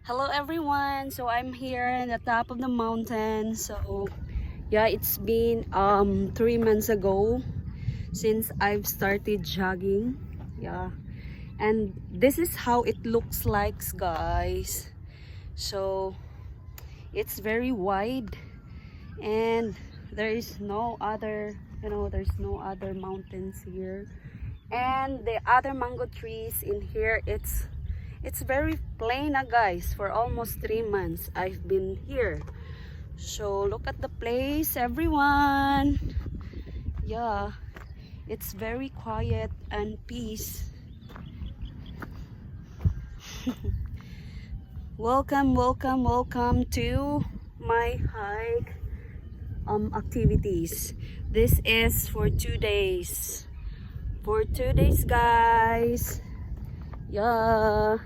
Hello everyone. So I'm here at the top of the mountain. So yeah, it's been 3 months ago since I've started jogging. Yeah. And this is how it looks like, guys. So it's very wide and there is no other, there's no other mountains here. And the other mango trees in here, it's very plain guys. For almost 3 months I've been here. So look at the place, everyone. Yeah, it's very quiet and peace. welcome to my hike activities. This is for 2 days, guys. Yeah.